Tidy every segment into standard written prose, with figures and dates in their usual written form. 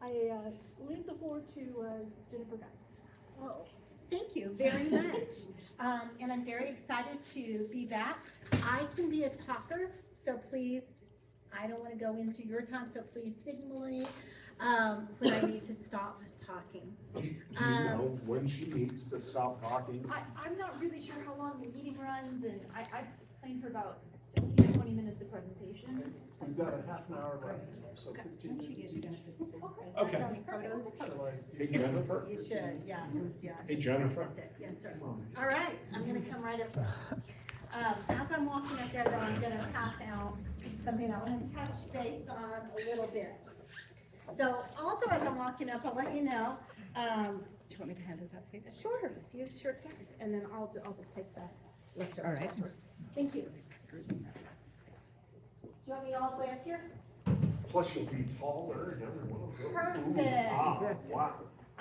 I leave the floor to Jennifer Guys. Well, thank you very much. And I'm very excited to be back. I can be a talker, so please, I don't want to go into your time, so please signal me when I need to stop talking. Do you know when she needs to stop talking? I'm not really sure how long the meeting runs, and I plan for about 15 to 20 minutes of presentation. We've got a half an hour left, so 15 minutes each. Okay. Hey Jennifer? You should, yeah, just, yeah. Hey Jennifer? That's it, yes, sir. All right, I'm gonna come right up. As I'm walking up there, though, I'm gonna pass out something I want to touch base on a little bit. So also as I'm walking up, I'll let you know, Do you want me to hand those out for you? sure, you sure can, and then I'll just take the lifter. All right. Thank you. Do you want me all the way up here? Plus you'll be taller and everyone will go. Perfect. Ooh, ah, wow.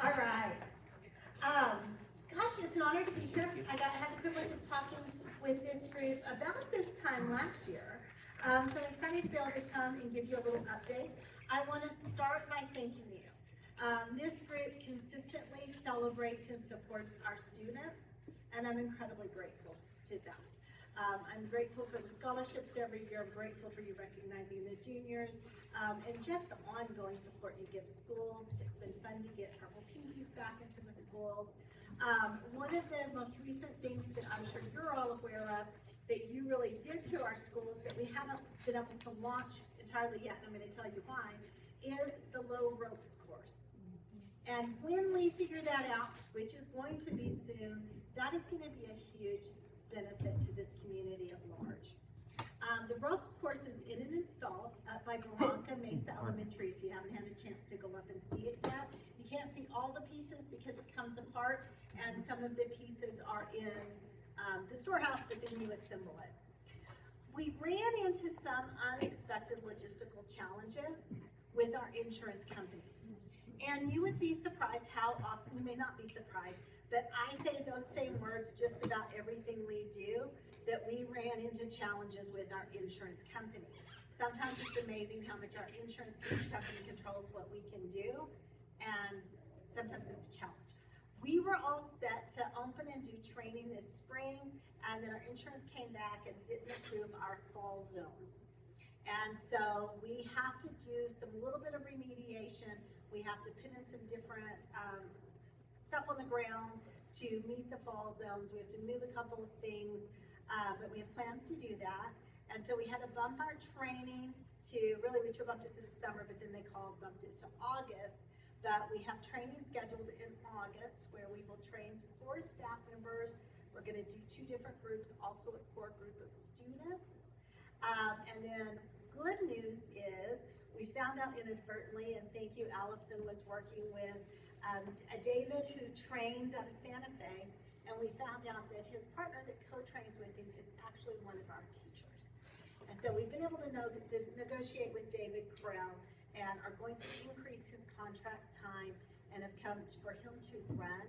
All right. Gosh, it's an honor to be here. I had the privilege of talking with this group about this time last year. So I'm excited to be able to come and give you a little update. I want to start by thanking you. This group consistently celebrates and supports our students, and I'm incredibly grateful to that. I'm grateful for the scholarships every year. I'm grateful for you recognizing the juniors, and just the ongoing support you give schools. It's been fun to get purple pinkies back into the schools. One of the most recent things that I'm sure you're all aware of that you really did to our schools that we haven't been able to launch entirely yet, and I'm going to tell you why, is the low ropes course. And when we figure that out, which is going to be soon, that is going to be a huge benefit to this community at large. The ropes course is in and installed up by Barranca Mesa Elementary. If you haven't had a chance to go up and see it yet, you can't see all the pieces because it comes apart, and some of the pieces are in the storehouse, but then you assemble it. We ran into some unexpected logistical challenges with our insurance company. And you would be surprised how often, you may not be surprised, but I say those same words just about everything we do, that we ran into challenges with our insurance company. Sometimes it's amazing how much our insurance company controls what we can do, and sometimes it's a challenge. We were all set to open and do training this spring, and then our insurance came back and didn't approve our fall zones. And so we have to do some little bit of remediation. We have to put in some different stuff on the ground to meet the fall zones. We have to move a couple of things, but we have plans to do that. And so we had to bump our training to, really we bumped it to the summer, but then they bumped it to August. But we have training scheduled in August where we will train 4 staff members. We're going to do 2 different groups, also a core group of students. And then good news is we found out inadvertently, and thank you, Allison was working with David, who trains out of Santa Fe, and we found out that his partner that co-trains with him is actually one of our teachers. And so we've been able to negotiate with David Krell and are going to increase his contract time and have come for him to run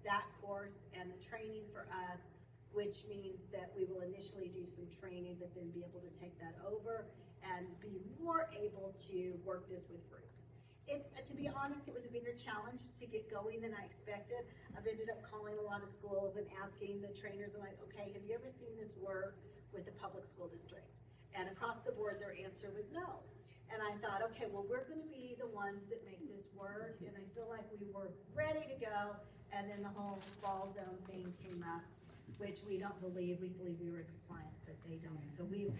that course and the training for us, which means that we will initially do some training, but then be able to take that over and be more able to work this with groups. To be honest, it was a bigger challenge to get going than I expected. I've ended up calling a lot of schools and asking the trainers, I'm like, okay, have you ever seen this work with a public school district? And across the board, their answer was no. And I thought, okay, well, we're going to be the ones that make this work. And I feel like we were ready to go. And then the whole fall zone thing came up, which we don't believe. We believe we were in compliance, but they don't. So we're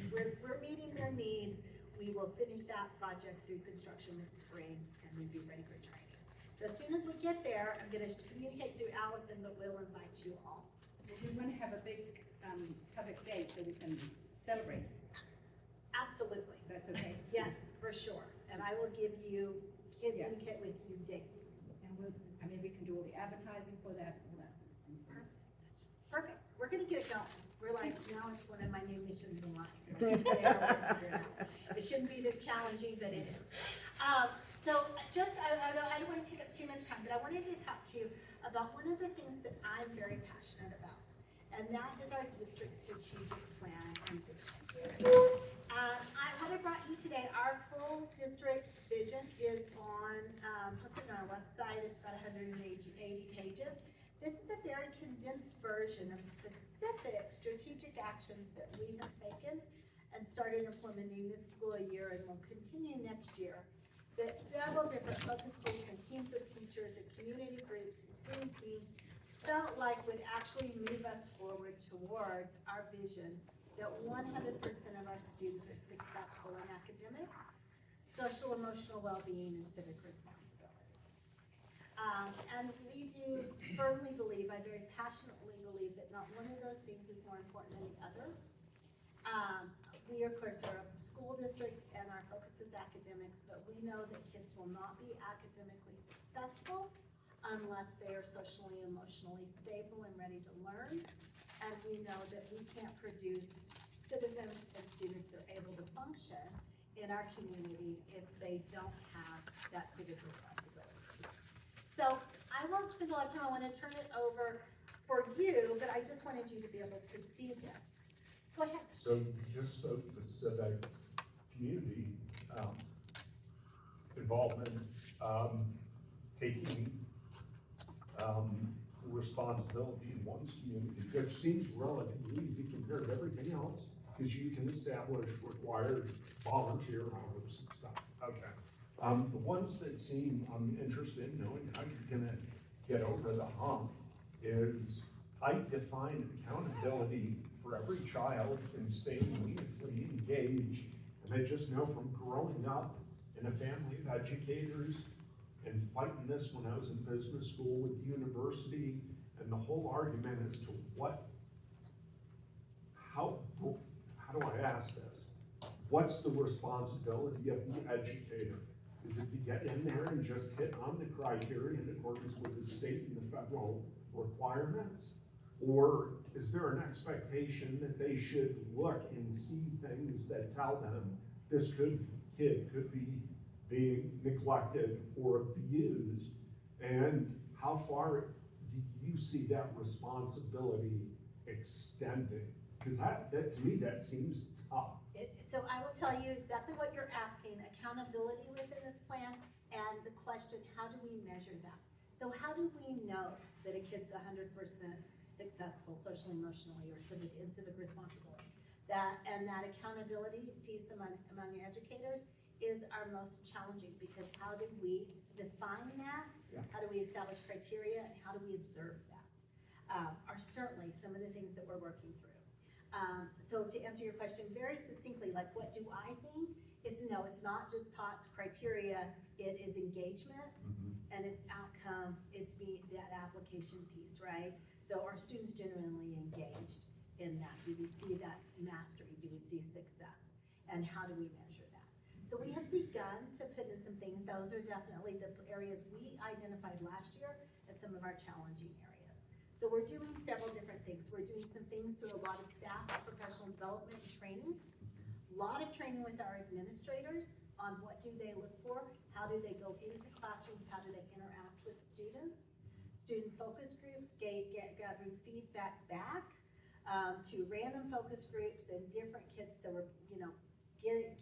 meeting their needs. We will finish that project through construction this spring, and we'll be ready for training. So as soon as we get there, I'm going to communicate through Allison, but we'll invite you all. We want to have a big public day so we can celebrate. Absolutely. That's okay? Yes, for sure. And I will communicate with you dates. And we can do all the advertising for that. All that sort of thing. Perfect. We're going to get it going. We're like, now it's one of my new missions in life. It shouldn't be this challenging, but it is. So I don't want to take up too much time, but I wanted to talk to you about one of the things that I'm very passionate about, and that is our district's strategic plan and vision. What I brought you today, our full district vision is on posted on our website. It's about 180 pages. This is a very condensed version of specific strategic actions that we have taken and started implementing this school year and will continue next year, that several different focus groups and teams of teachers and community groups and student teams felt like would actually move us forward towards our vision that 100% of our students are successful in academics, social emotional well-being, and civic responsibility. And we do firmly believe, I very passionately believe, that not one of those things is more important than the other. We, of course, are a school district and our focus is academics, but we know that kids will not be academically successful unless they are socially and emotionally stable and ready to learn. And we know that we can't produce citizens and students that are able to function in our community if they don't have that civic responsibility piece. So I won't spend a lot of time. I want to turn it over for you, but I just wanted you to be able to see this. Go ahead. So just so the civic community involvement, taking responsibility in one's community, which seems relatively easy compared to everything else, because you can establish required volunteer hours and stuff. Okay. The ones that seem I'm interested in knowing how you're gonna get over the hump is I define accountability for every child and staying meaningfully engaged. And I just know from growing up in a family of educators and fighting this when I was in business school with the university, and the whole argument as to how do I ask this? What's the responsibility of the educator? Is it to get in there and just hit on the criteria in accordance with the state and the federal requirements? Or is there an expectation that they should look and see things that tell them this kid could be being neglected or abused? And how far do you see that responsibility extending? Because that to me, that seems tough. So I will tell you exactly what you're asking, accountability within this plan, and the question, how do we measure that? So how do we know that a kid's 100% successful socially, emotionally, or civic responsibility? That accountability piece among educators is our most challenging, because how do we define that? Yeah. How do we establish criteria, and how do we observe that? Are certainly some of the things that we're working through. So to answer your question very succinctly, like what do I think? It's not just taught criteria, it is engagement, and it's outcome, it's that application piece, right? So are students genuinely engaged in that? Do we see that mastery? Do we see success? And how do we measure that? So we have begun to put in some things. Those are definitely the areas we identified last year as some of our challenging areas. So we're doing several different things. We're doing some things through a lot of staff professional development and training. A lot of training with our administrators on what do they look for, how do they go into classrooms, how do they interact with students. Student focus groups, gathering feedback back to random focus groups and different kids. So we're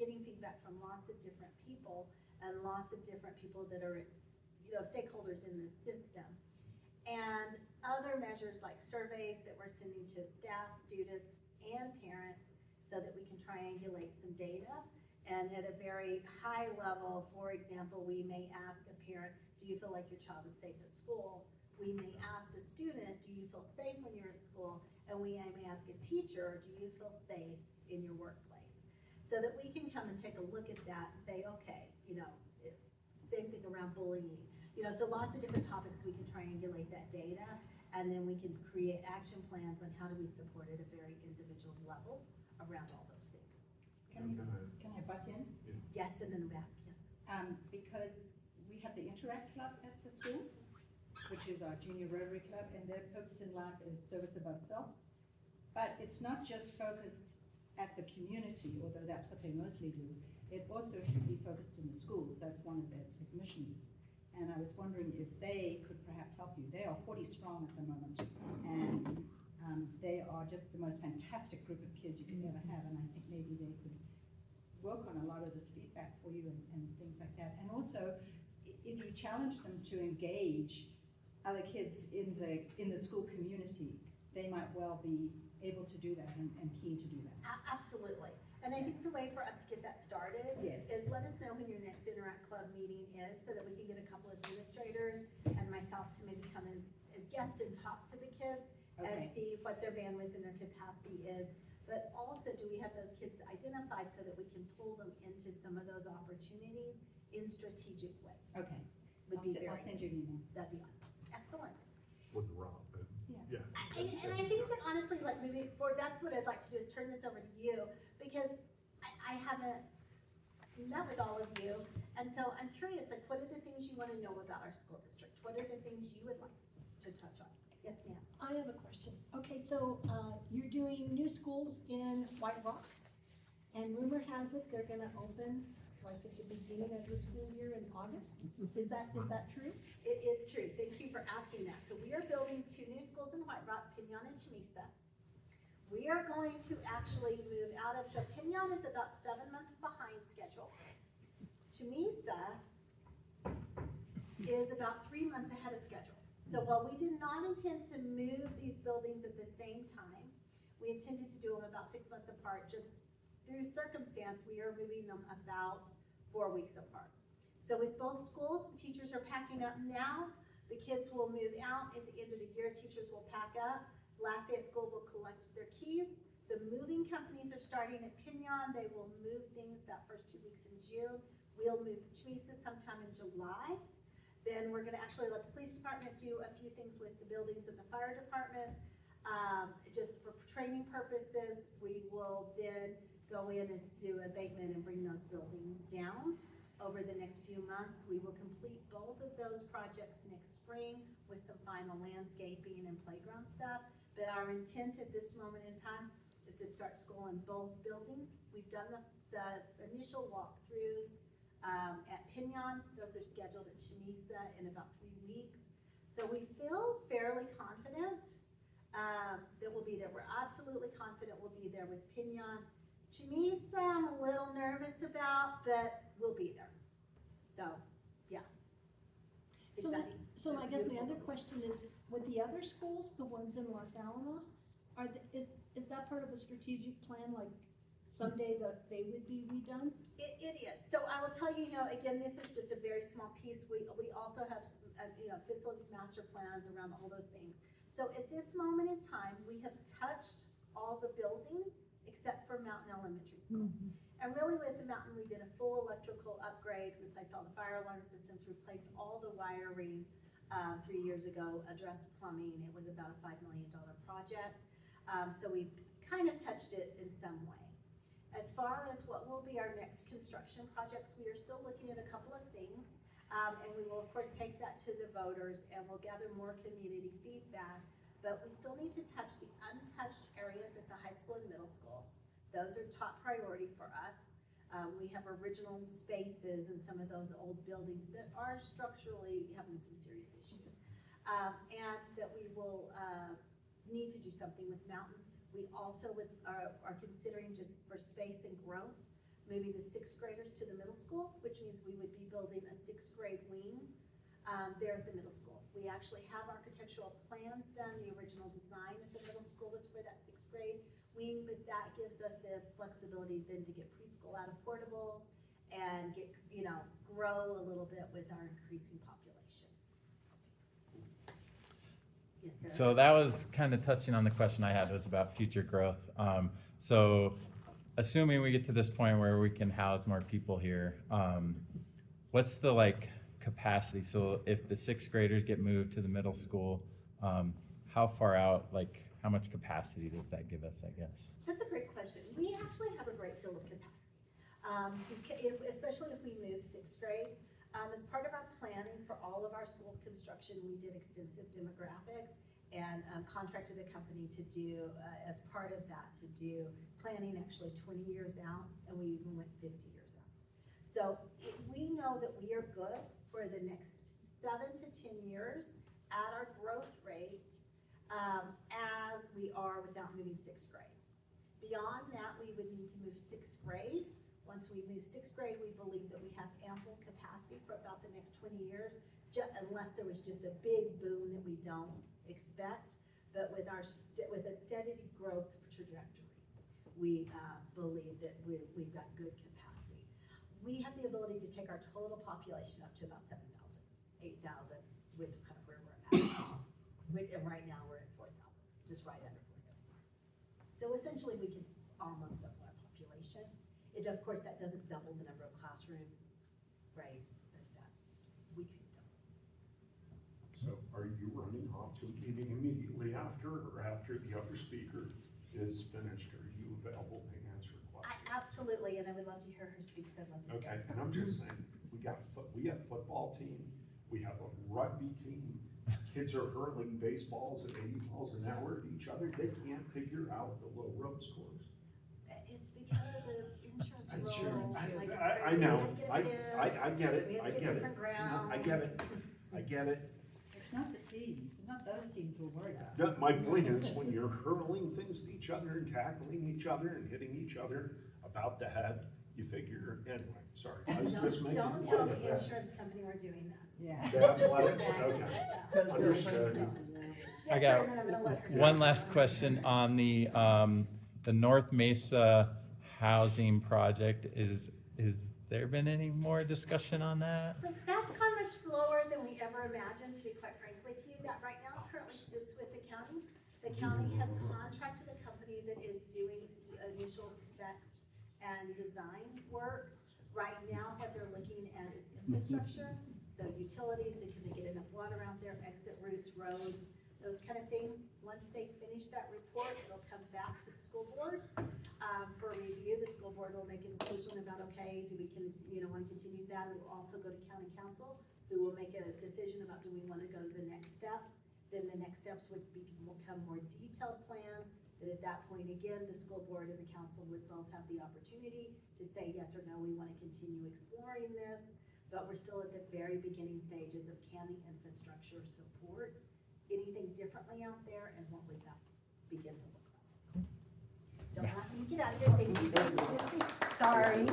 getting feedback from lots of different people and lots of different people that are stakeholders in the system. And other measures like surveys that we're sending to staff, students, and parents so that we can triangulate some data. And at a very high level, for example, we may ask a parent, do you feel like your child is safe at school? We may ask a student, do you feel safe when you're at school? And we may ask a teacher, do you feel safe in your workplace? So that we can come and take a look at that and say, okay, same thing around bullying. So lots of different topics we can triangulate that data, and then we can create action plans on how do we support at a very individual level around all those things. Can I butt in? Yes, and then back, yes. Because we have the Interact Club at the school, which is our junior Rotary Club, and their purpose in life is service above self. But it's not just focused at the community, although that's what they mostly do. It also should be focused in the schools. That's one of their missions. And I was wondering if they could perhaps help you. They are 40 strong at the moment, and they are just the most fantastic group of kids you could ever have, and I think maybe they could work on a lot of this feedback for you and things like that. And also, if you challenge them to engage other kids in the school community, they might well be able to do that and keen to do that. Absolutely. And I think the way for us to get that started Yes. is let us know when your next Interact Club meeting is so that we can get a couple of administrators and myself to maybe come as guests and talk to the kids and Okay. see what their bandwidth and their capacity is. But also, do we have those kids identified so that we can pull them into some of those opportunities in strategic ways? Okay. Would be I'll very, send you an email. that'd be awesome. Excellent. With Rob, and, Yeah. yeah. And I think that honestly, like moving forward, that's what I'd like to do is turn this over to you, because I haven't met with all of you, and so I'm curious, like, what are the things you wanna know about our school district? What are the things you would like to touch on? Yes, ma'am. I have a question. Okay, so, you're doing new schools in White Rock, and rumor has it they're gonna open like at the beginning of the school year in August? Is that true? It is true, thank you for asking that. So we are building 2 new schools in White Rock, Pinyon and Chamisa. We are going to actually move out of, so Pinyon is about 7 months behind schedule. Chamisa is about 3 months ahead of schedule. So while we did not intend to move these buildings at the same time, we intended to do them about 6 months apart. Just through circumstance, we are moving them about 4 weeks apart. So with both schools, the teachers are packing up now. The kids will move out at the end of the year. Teachers will pack up. Last day of school will collect their keys. The moving companies are starting at Pinyon. They will move things that first 2 weeks in June. We'll move Chamisa sometime in July. Then we're gonna actually let the police department do a few things with the buildings and the fire departments. Just for training purposes, we will then go in and do abatement and bring those buildings down over the next few months. We will complete both of those projects next spring with some final landscaping and playground stuff. But our intent at this moment in time is to start school in both buildings. We've done the initial walkthroughs at Pinyon. Those are scheduled at Chamisa in about 3 weeks. So we feel fairly confident that we'll be there. We're absolutely confident we'll be there with Pinyon. Chamisa, I'm a little nervous about, but we'll be there. So, yeah. It's So- exciting. So I guess my other Beautiful. question is, with the other schools, the ones in Los Alamos, is that part of a strategic plan, like someday that they would be redone? It is. So I will tell you, again, this is just a very small piece. We also have, facilities master plans around all those things. So at this moment in time, we have touched all the buildings except for Mountain Elementary School. And really with the Mountain, we did a full electrical upgrade, replaced all the fire alarm systems, replaced all the wiring 3 years ago, addressed plumbing. It was about a $5 million project. So we kind of touched it in some way. As far as what will be our next construction projects, we are still looking at a couple of things. And we will of course take that to the voters and we'll gather more community feedback. But we still need to touch the untouched areas at the high school and middle school. Those are top priority for us. We have original spaces in some of those old buildings that are structurally having some serious issues. And that we will need to do something with Mountain. We also are considering, just for space and growth, moving the 6th graders to the middle school, which means we would be building a 6th grade wing there at the middle school. We actually have architectural plans done. The original design at the middle school was for that 6th grade wing, but that gives us the flexibility then to get preschool out of portables and get, grow a little bit with our increasing population. Yes, sir. So that was kind of touching on the question I had, was about future growth. So assuming we get to this point where we can house more people here, what's the capacity? So if the 6th graders get moved to the middle school, how far out, how much capacity does that give us, I guess? That's a great question. We actually have a great deal of capacity, especially if we move 6th grade. As part of our planning for all of our school construction, we did extensive demographics and contracted a company to do, as part of that, to do planning actually 20 years out, and we even went 50 years out. So we know that we are good for the next 7 to 10 years at our growth rate as we are without moving 6th grade. Beyond that, we would need to move 6th grade. Once we move sixth grade, we believe that we have ample capacity for about the next 20 years, unless there was just a big boom that we don't expect. But with a steady growth trajectory, we believe that we've got good capacity. We have the ability to take our total population up to about 7,000, 8,000 with kind of where we're at. And right now we're at 4,000, just right under 4,000. So essentially we can almost double our population. Of course, that doesn't double the number of classrooms, right? But we could double. So are you running off to a meeting immediately after, or after the other speaker is finished? Are you available to answer questions? Absolutely, and I would love to hear her speak, so I'd love to see. Okay, and I'm just saying, we have football team, we have a rugby team, kids are hurling baseballs at 80 miles an hour at each other, they can't figure out the low road scores. It's because of the insurance rules. Like, it's I crazy. know, We have to I get it, We have I to get it. different No, grounds. I get it, I get it. It's not the teams, not those teams we're worried about. No, my point is, when you're hurling things at each other and tackling each other and hitting each other about the head, you figure, anyway, sorry, I was just making. Don't tell light of the that. insurance company we're doing that. Yeah. The athletics, Exactly. okay, Yeah. understood. Yes, I sir, got and then I'm gonna let her One know. last question on the North Mesa housing project. Is there been any more discussion on that? So that's gone much slower than we ever imagined, to be quite frank with you. That right now currently sits with the county. The county has contracted a company that is doing initial specs and design work. Right now, what they're looking at is infrastructure, so utilities, can they get enough water out there, exit routes, roads, those kind of things. Once they finish that report, it'll come back to the school board for review. The school board will make a decision about, okay, do we want to continue that? It will also go to county council, who will make a decision about, do we want to go to the next steps? Then the next steps will become more detailed plans, that at that point, again, the school board and the council would both have the opportunity to say yes or no, we want to continue exploring this, but we're still at the very beginning stages of can the infrastructure support anything differently out there, and what would that begin to look like? So, you get out of here, thank you. Sorry.